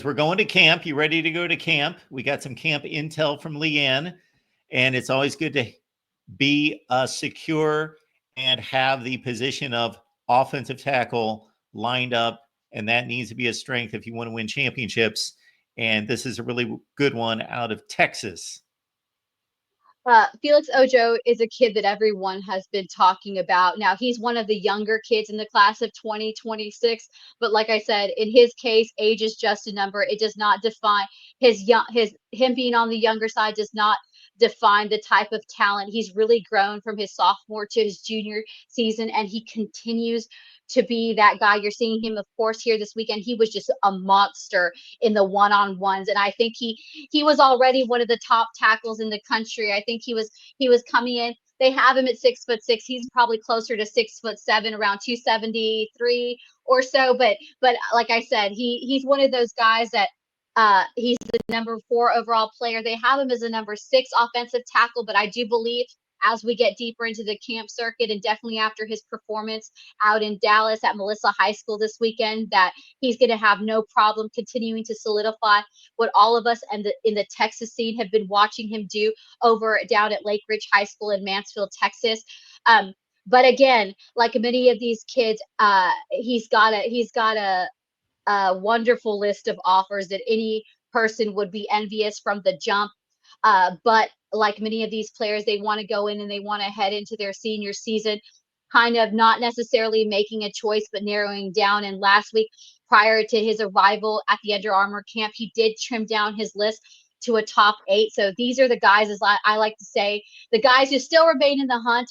We're going to camp. You ready to go to camp? We got some camp intel from LeeAnn, and it's always good to be secure and have the position of offensive tackle lined up, and that needs to be a strength if you want to win championships. And this is a really good one out of Texas. Felix Ojo is a kid that everyone has been talking about. Now, he's one of the younger kids in the class of 2026, but like I said, in his case, age is just a number. It does not define him being on the younger side does not define the type of talent. He's really grown from his sophomore to his junior season, and he continues to be that guy. You're seeing him, of course, here this weekend. He was just a monster in the one-on-ones, and I think he was already one of the top tackles in the country. I think he was coming in. They have him at 6'6". He's probably closer to 6'7", around 273 or so. But like I said, he's one of those guys that he's the number 4 overall player. They have him as a number 6 offensive tackle, but I do believe as we get deeper into the camp circuit and definitely after his performance out in Dallas at Melissa High School this weekend, that he's going to have no problem continuing to solidify what all of us and in the Texas scene have been watching him do over down at Lake Ridge High School in Mansfield, Texas. But again, like many of these kids, he's got a wonderful list of offers that any person would be envious from the jump. But like many of these players, they want to go in and they want to head into their senior season, kind of not necessarily making a choice, but narrowing down. And last week, prior to his arrival at the Under Armour camp, he did trim down his list to a top 8. So these are the guys, as I like to say, the guys who still remain in the hunt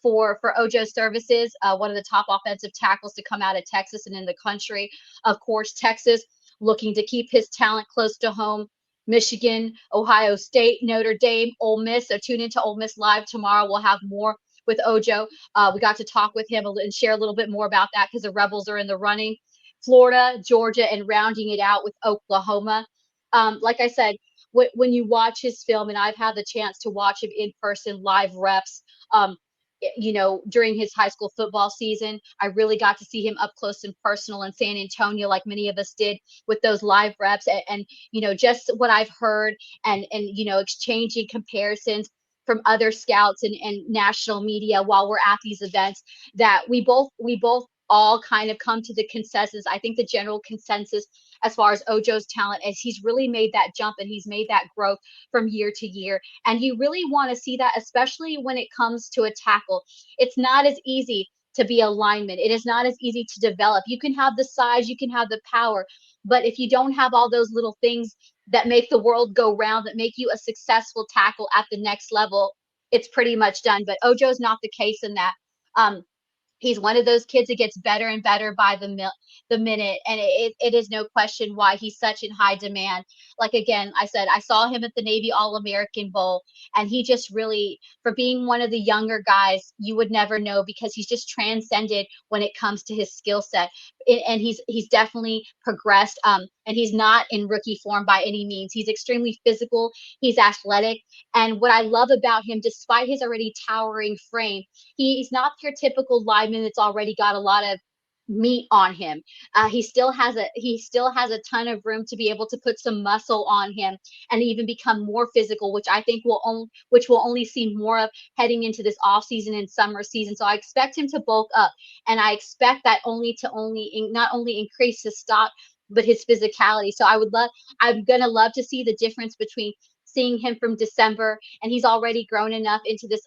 for Ojo services, one of the top offensive tackles to come out of Texas and in the country. Of course, Texas looking to keep his talent close to home. Michigan, Ohio State, Notre Dame, Ole Miss. So tune into Ole Miss Live tomorrow. We'll have more with Ojo. We got to talk with him and share a little bit more about that because the Rebels are in the running. Florida, Georgia, and rounding it out with Oklahoma. Like I said, when you watch his film, and I've had the chance to watch him in person, live reps, during his high school football season, I really got to see him up close and personal in San Antonio, like many of us did with those live reps. And just what I've heard and exchanging comparisons from other scouts and national media while we're at these events, that we both all kind of come to the consensus. I think the general consensus as far as Ojo's talent is he's really made that jump and he's made that growth from year to year. And you really want to see that, especially when it comes to a tackle. It's not as easy to be a lineman. It is not as easy to develop. You can have the size, you can have the power, but if you don't have all those little things that make the world go round, that make you a successful tackle at the next level, it's pretty much done. But Ojo's not the case in that. He's one of those kids that gets better and better by the minute. And it is no question why he's such in high demand. Like, again, I said, I saw him at the Navy All-American Bowl, and he just really, for being one of the younger guys, you would never know because he's just transcended when it comes to his skill set. And he's definitely progressed. And he's not in rookie form by any means. He's extremely physical. He's athletic. And what I love about him, despite his already towering frame, he's not your typical lineman that's already got a lot of meat on him. He still has a ton of room to be able to put some muscle on him and even become more physical, which I think we'll only see more of heading into this off season and summer season. So I expect him to bulk up, and I expect that not only increase his stock but his physicality. So I'm gonna love to see the difference between seeing him from December, and he's already grown enough into this,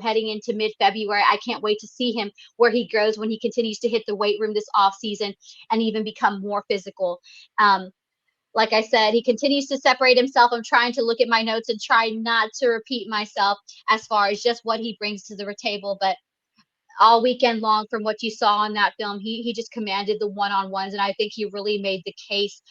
heading into mid-February. I can't wait to see him where he grows when he continues to hit the weight room this off season and even become more physical. Like I said, he continues to separate himself. I'm trying to look at my notes and try not to repeat myself as far as just what he brings to the table, but all weekend long, from what you saw on that film, he just commanded the one-on-ones, and I think he really made the case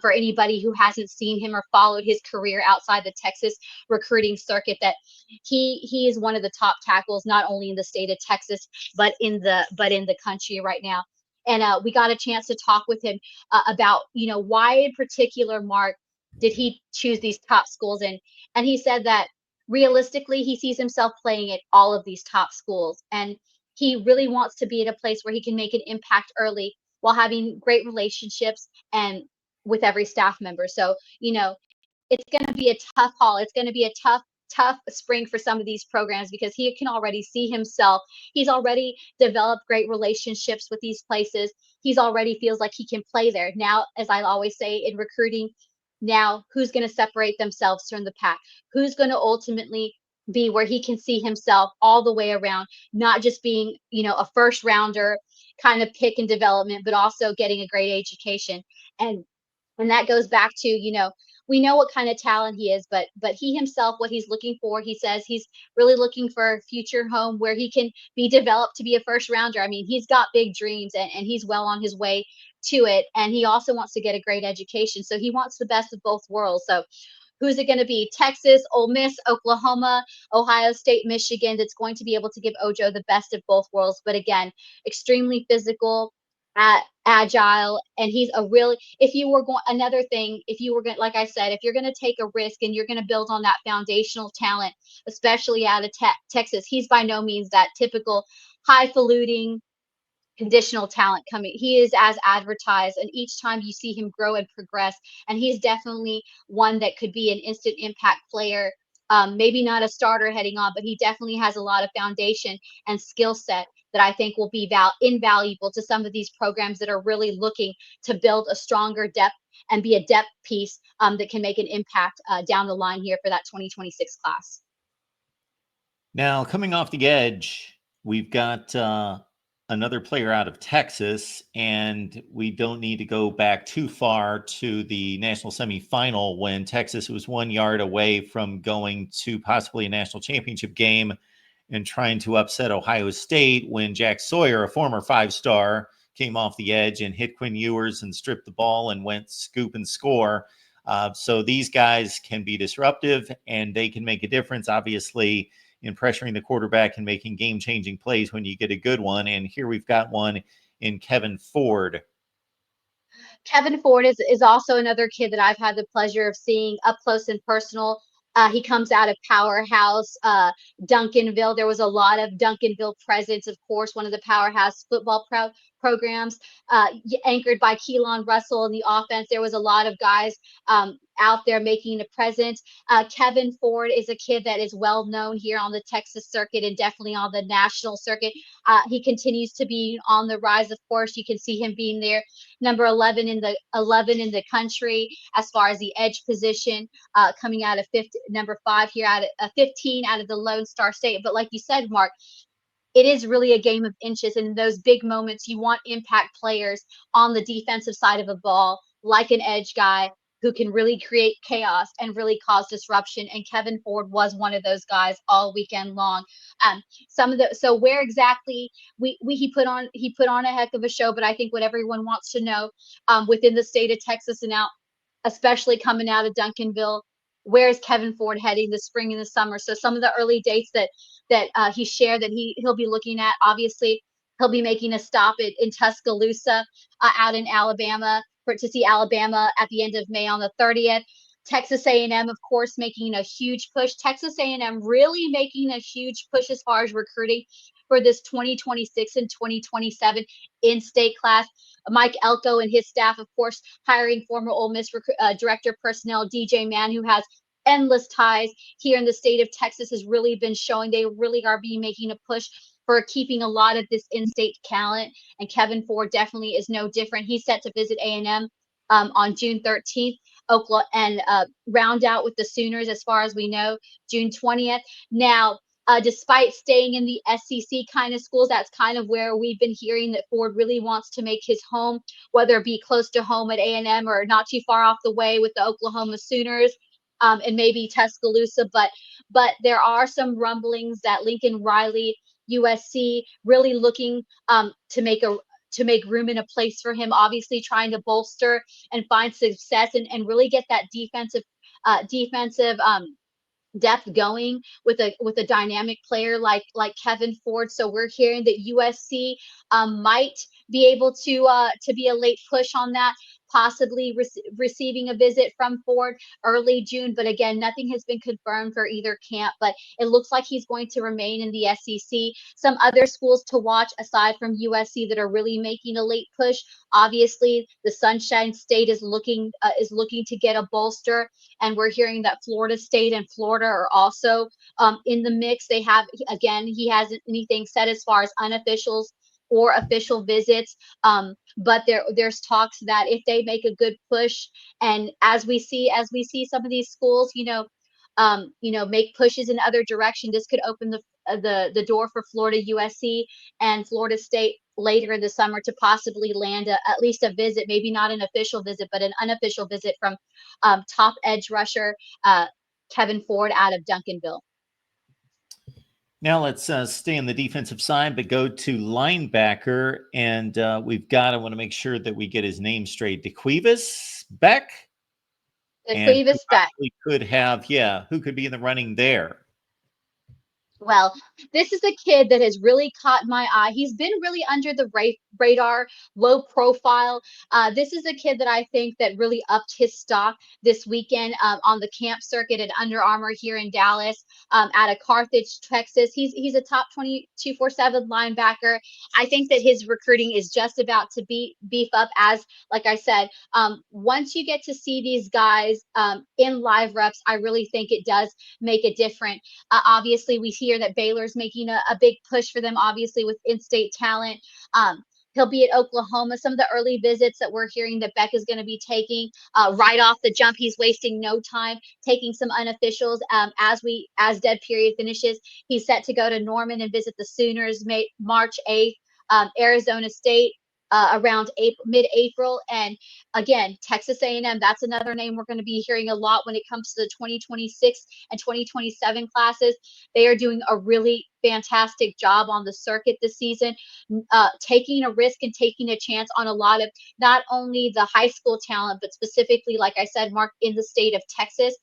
for anybody who hasn't seen him or followed his career outside the Texas recruiting circuit, that he is one of the top tackles, not only in the state of Texas, but in the country right now. And we got a chance to talk with him about, why in particular, Mark, did he choose these top schools? And he said that realistically, he sees himself playing at all of these top schools. And he really wants to be at a place where he can make an impact early while having great relationships and with every staff member. So, it's going to be a tough haul. It's going to be a tough spring for some of these programs because he can already see himself. He's already developed great relationships with these places. He's already feels like he can play there. Now, as I always say in recruiting, now who's going to separate themselves from the pack? Who's going to ultimately be where he can see himself all the way around, not just being, a first rounder kind of pick and development, but also getting a great education. And and that goes back to, we know what kind of talent he is, but he himself, what he's looking for, he says he's really looking for a future home where he can be developed to be a first rounder. I mean, he's got big dreams, and he's well on his way to it. And he also wants to get a great education. So he wants the best of both worlds. So who's it going to be? Texas, Ole Miss, Oklahoma, Ohio State, Michigan, that's going to be able to give Ojo the best of both worlds. But again, extremely physical, agile, and he's a really, if you were going, another thing, if you were going, like I said, if you're going to take a risk and you're going to build on that foundational talent, especially out of Texas, he's by no means that typical highfalutin conditional talent coming. He is as advertised, and each time you see him grow and progress, and he's definitely one that could be an instant impact player. Maybe not a starter heading on, but he definitely has a lot of foundation and skill set that I think will be invaluable to some of these programs that are really looking to build a stronger depth and be a depth piece that can make an impact down the line here for that 2026 class. Now, coming off the edge, we've got another player out of Texas, and we don't need to go back too far to the national semifinal when Texas was 1 yard away from going to possibly a national championship game and trying to upset Ohio State when Jack Sawyer, a former five-star, came off the edge and hit Quinn Ewers and stripped the ball and went scoop and score. So these guys can be disruptive, and they can make a difference, obviously, in pressuring the quarterback and making game-changing plays when you get a good one. And here we've got one in Kevin Ford. Kevin Ford is also another kid that I've had the pleasure of seeing up close and personal. He comes out of Powerhouse, Duncanville. There was a lot of Duncanville presence, of course, one of the powerhouse football programs, anchored by Keelan Russell in the offense. There was a lot of guys out there making a presence. Kevin Ford is a kid that is well known here on the Texas circuit and definitely on the national circuit. He continues to be on the rise. Of course, you can see him being there, number 11 in the country as far as the edge position, coming out of number 5 here out of 15 out of the Lone Star State. But like you said, Mark, it is really a game of inches. And in those big moments, you want impact players on the defensive side of a ball, like an edge guy who can really create chaos and really cause disruption. And Kevin Ford was one of those guys all weekend long. So where exactly he put on a heck of a show, but I think what everyone wants to know within the state of Texas and out, especially coming out of Duncanville, where is Kevin Ford heading this spring and the summer? So some of the early dates that he shared that he'll be looking at, obviously, he'll be making a stop in Tuscaloosa, out in Alabama, to see Alabama at the end of May on the 30th. Texas A&M, of course, making a huge push. Texas A&M really making a huge push as far as recruiting for this 2026 and 2027 in-state class. Mike Elko and his staff, of course, hiring former Ole Miss director of personnel DJ Mann, who has endless ties here in the state of Texas, has really been showing they really are making a push for keeping a lot of this in-state talent. And Kevin Ford definitely is no different. He's set to visit A&M on June 13th, Oklahoma, and round out with the Sooners, as far as we know, June 20th. Now, despite staying in the SEC kind of schools, that's kind of where we've been hearing that Ford really wants to make his home, whether it be close to home at A&M or not too far off the way with the Oklahoma Sooners, and maybe Tuscaloosa. But there are some rumblings that Lincoln Riley, USC, really looking to make room in a place for him, obviously trying to bolster and find success and really get that defensive depth going with a dynamic player like Kevin Ford. So we're hearing that USC might be able to be a late push on that, possibly receiving a visit from Ford early June. But again, nothing has been confirmed for either camp, but it looks like he's going to remain in the SEC. Some other schools to watch aside from USC that are really making a late push. Obviously, the Sunshine State is looking to get a bolster, and we're hearing that Florida State and Florida are also in the mix. They have, again, he hasn't anything said as far as unofficials or official visits, but there's talks that if they make a good push, and as we see some of these schools, make pushes in other direction, this could open the door for Florida, USC, and Florida State later in the summer to possibly land at least a visit, maybe not an official visit, but an unofficial visit from top edge rusher Kevin Ford out of Duncanville. Now let's stay on the defensive side, but go to linebacker. And I want to make sure that we get his name straight. DaQuives, Beck? And DaQuives Beck. Who could be in the running there? Well, this is a kid that has really caught my eye. He's been really under the radar, low profile. This is a kid that I think that really upped his stock this weekend on the camp circuit at Under Armour here in Dallas, out of Carthage, Texas. He's a top 247 linebacker. I think that his recruiting is just about to beef up. As like I said, once you get to see these guys in live reps, I really think it does make a difference. Obviously, we hear that Baylor's making a big push for them, obviously, with in-state talent. He'll be at Oklahoma. Some of the early visits that we're hearing that Beck is going to be taking right off the jump. He's wasting no time taking some unofficials as dead period finishes. He's set to go to Norman and visit the Sooners March 8th. Arizona State around mid-April, and again, Texas A&M. That's another name we're going to be hearing a lot when it comes to the 2026 and 2027 classes. They are doing a really fantastic job on the circuit this season, taking a risk and taking a chance on a lot of not only the high school talent, but specifically, like I said, Mark, in the state of Texas.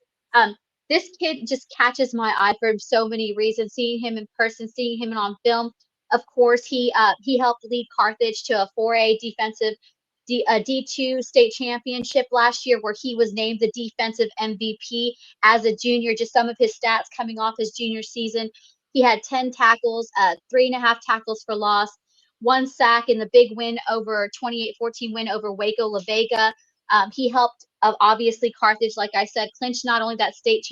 This kid just catches my eye for so many reasons. Seeing him in person, seeing him on film. Of course, he helped lead Carthage to a 4A defensive D2 state championship last year, where he was named the defensive MVP as a junior. Just some of his stats coming off his junior season. He had 10 tackles, 3.5 tackles for loss, 1 sack in the big win over 28-14 win over Waco La Vega. He helped, obviously, Carthage, like I said, clinch not only that state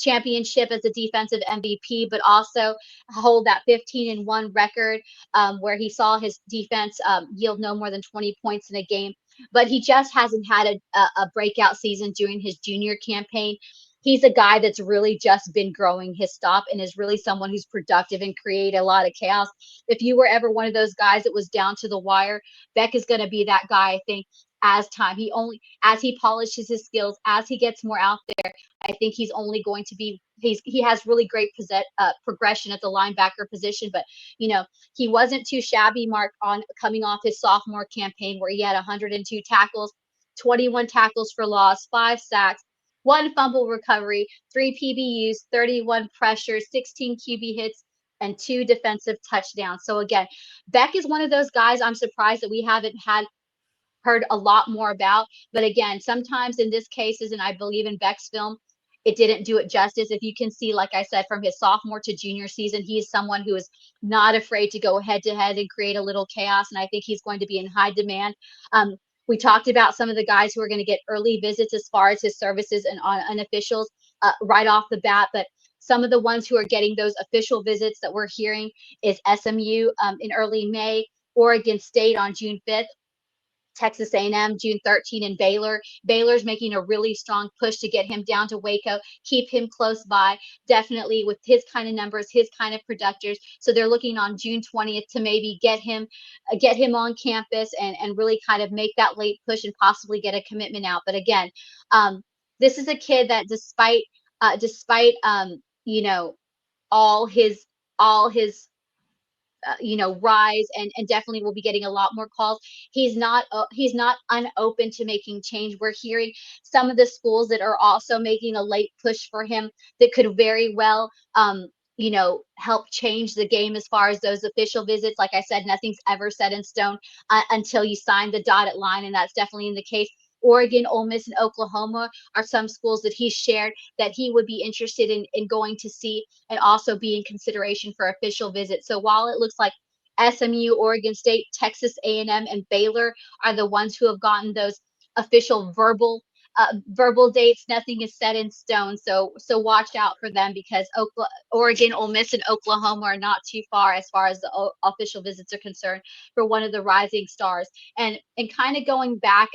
championship as a defensive MVP, but also hold that 15-1 record, where he saw his defense yield no more than 20 points in a game. But he just hasn't had a breakout season during his junior campaign. He's a guy that's really just been growing his stop and is really someone who's productive and create a lot of chaos. If you were ever one of those guys that was down to the wire, Beck is going to be that guy, I think, as he polishes his skills, as he gets more out there. I think he's only going to be, he has really great progression at the linebacker position, but he wasn't too shabby, Mark, on coming off his sophomore campaign where he had 102 tackles, 21 tackles for loss, 5 sacks, 1 fumble recovery, 3 PBUs, 31 pressures, 16 QB hits, and 2 defensive touchdowns. So again, Beck is one of those guys I'm surprised that we haven't heard a lot more about. But again, sometimes in this cases, and I believe in Beck's film, it didn't do it justice. If you can see, like I said, from his sophomore to junior season, he is someone who is not afraid to go head to head and create a little chaos. And I think he's going to be in high demand. We talked about some of the guys who are going to get early visits as far as his services and unofficials right off the bat. But some of the ones who are getting those official visits that we're hearing is SMU in early May, Oregon State on June 5th, Texas A&M June 13, and Baylor's making a really strong push to get him down to Waco, keep him close by, definitely with his kind of numbers, his kind of producers. So they're looking on June 20th to maybe get him on campus and really kind of make that late push and possibly get a commitment out. But again, this is a kid that despite all his rise and definitely will be getting a lot more calls. He's not unopen to making change. We're hearing some of the schools that are also making a late push for him that could very well help change the game as far as those official visits. Like I said, nothing's ever set in stone until you sign the dotted line, and that's definitely in the case. Oregon, Ole Miss, and Oklahoma are some schools that he shared that he would be interested in going to see and also be in consideration for official visits. So while it looks like SMU, Oregon State, Texas A&M, and Baylor are the ones who have gotten those official verbal dates. Nothing is set in stone, so watch out for them because Oregon, Ole Miss, and Oklahoma are not too far as the official visits are concerned for one of the rising stars. And kind of going back,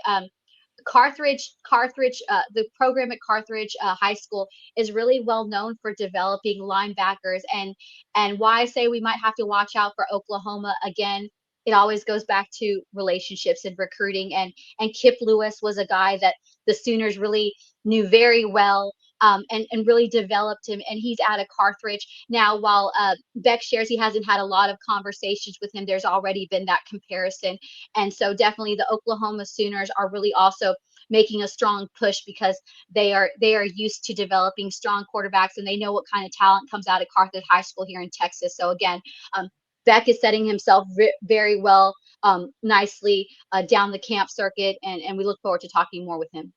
Carthage, the program at Carthage High School is really well known for developing linebackers. And why I say we might have to watch out for Oklahoma again, it always goes back to relationships and recruiting. And Kip Lewis was a guy that the Sooners really knew very well. And really developed him, and he's out of Carthage now. While Beck shares he hasn't had a lot of conversations with him, there's already been that comparison, and so definitely the Oklahoma Sooners are really also making a strong push because they are used to developing strong quarterbacks, and they know what kind of talent comes out of Carthage High School here in Texas. So again, Beck is setting himself very well, nicely down the camp circuit, and we look forward to talking more with him.